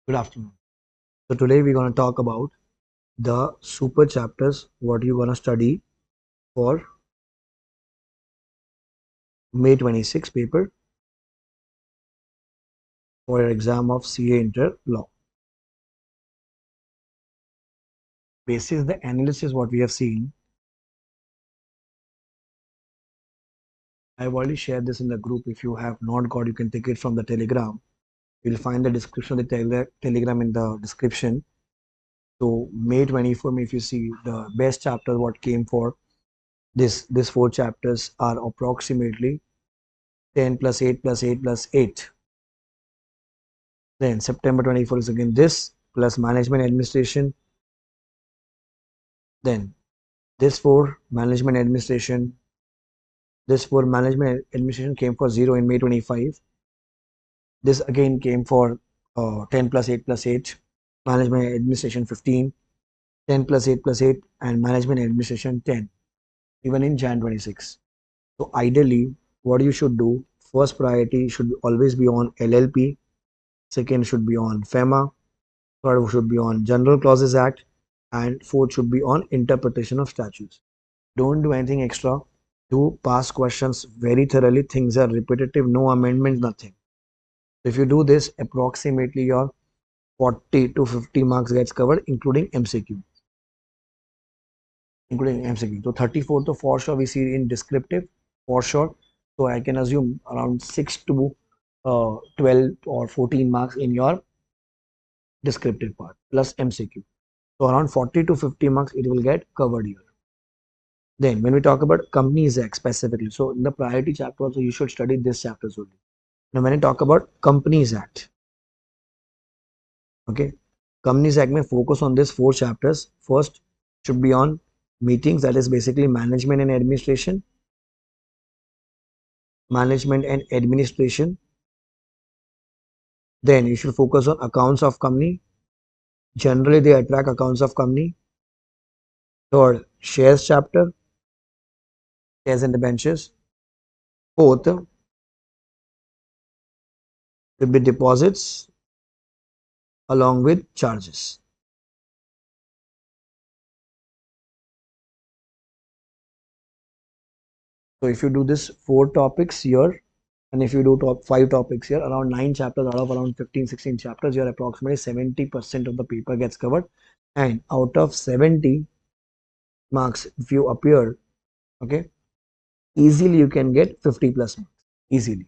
Good afternoon. So today we're going to talk about the super chapters what you're going to study for May 26 paper for your exam of CA Inter Law. Basis the analysis what we have seen. I've already shared this in the group. If you have not got, you can take it from the Telegram. You'll find the description of the Telegram in the description. So May 24, if you see the best chapter what came for this four chapters are approximately 10 plus 8 plus 8 plus 8. Then September 24 is again this plus management administration. Then this for management administration. This for management administration came for 0 in May 25. This again came for 10 plus 8 plus 8. Management administration 15. 10 plus 8 plus 8 and management administration 10. Even in Jan 26. So ideally, what you should do, first priority should always be on LLP. Second should be on FEMA. Third should be on General Clauses Act, and fourth should be on interpretation of statutes. Don't do anything extra. Do past questions very thoroughly. Things are repetitive, no amendments, nothing. If you do this, approximately your 40 to 50 marks gets covered, including MCQ. So 34 to for sure we see in descriptive for sure. So I can assume around 6 to 12 or 14 marks in your descriptive part plus MCQ. So around 40 to 50 marks it will get covered here. Then when we talk about Companies Act specifically, so in the priority chapter also you should study this chapters only. Now when I talk about Companies Act, okay, Companies Act may focus on this four chapters. First should be on meetings, that is basically management and administration. Management and administration. Then you should focus on accounts of company. Generally they attract accounts of company. Third, shares chapter, shares and debentures. Fourth will be deposits along with charges. So if you do this four topics here, and if you do top five topics here, around 9 chapters out of around 15, 16 chapters, your approximately 70% of the paper gets covered. And out of 70 marks, if you appear, okay, easily you can get 50 plus marks, easily.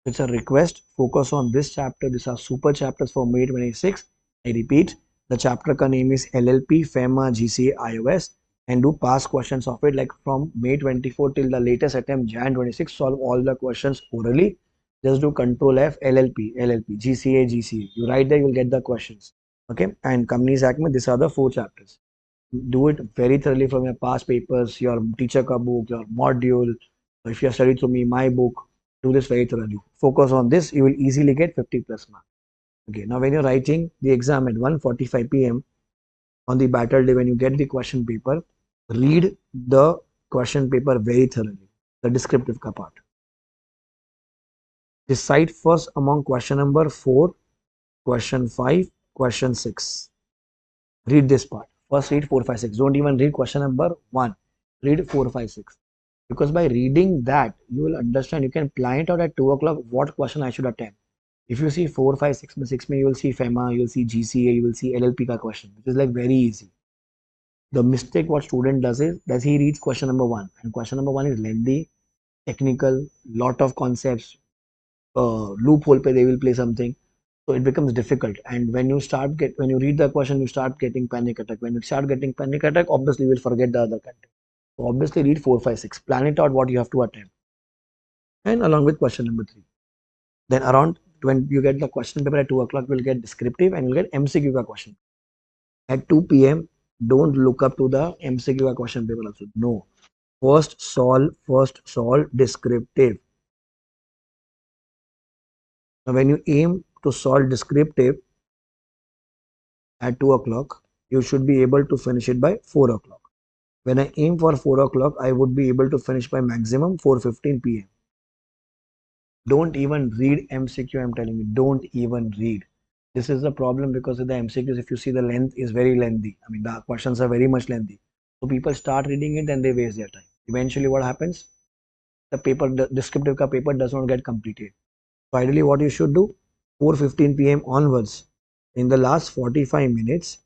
It's a request, focus on this chapter. These are super chapters for May 26. I repeat, the chapter ka name is LLP, FEMA, GCA, iOS, and do past questions of it, like from May 24 till the latest attempt, Jan 26, solve all the questions orally. Just do Control F, LLP, GCA, GCA. You write there, you'll get the questions. Okay, and Companies Act, these are the four chapters. Do it very thoroughly from your past papers, your teacher ka book, your module. If you have studied through me, my book, do this very thoroughly. Focus on this, you will easily get 50 plus marks. Okay, now when you're writing the exam at 1:45 p.m. on the battle day, when you get the question paper, read the question paper very thoroughly, the descriptive ka part. Decide first among question number 4, question 5, question 6. Read this part. First read 4, 5, 6. Don't even read question number 1. Read 4, 5, 6. Because by reading that, you will understand, you can plan it out at 2 o'clock what question I should attempt. If you see 4, 5, 6, 6, you will see FEMA, you will see GCA, you will see LLP ka question, which is like very easy. The mistake what student does is, he reads question number 1, and question number 1 is lengthy, technical, lot of concepts, loophole pe they will play something, so it becomes difficult. And when you read the question, you start getting panic attack. When you start getting panic attack, obviously you will forget the other content. So obviously read 4, 5, 6, plan it out what you have to attempt, and along with question number 3. Then around when you get the question paper at 2 o'clock, you'll get descriptive and you'll get MCQ ka question. At 2 p.m., don't look up to the MCQ ka question paper also. No. First solve descriptive. Now when you aim to solve descriptive at 2 o'clock, you should be able to finish it by 4 o'clock. When I aim for 4 o'clock, I would be able to finish by maximum 4:15 p.m. Don't even read MCQ, I'm telling you, don't even read. This is the problem because of the MCQs, if you see the length is very lengthy. I mean, the questions are very much lengthy. So people start reading it and they waste their time. Eventually, what happens? The descriptive ka paper does not get completed. So ideally, what you should do, 4:15 p.m. onwards, in the last 45 minutes,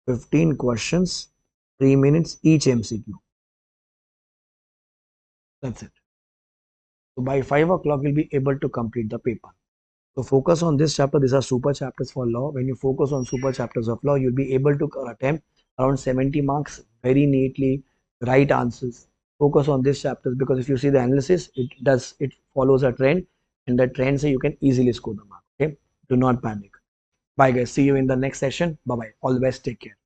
15 questions, 3 minutes each MCQ. That's it. So by 5 o'clock, you'll be able to complete the paper. So focus on this chapter. These are super chapters for law. When you focus on super chapters of law, you'll be able to attempt around 70 marks very neatly, right answers. Focus on these chapters because if you see the analysis, it follows a trend, and the trend say you can easily score the mark. Okay, do not panic. Bye guys. See you in the next session. Bye bye. All the best. Take care.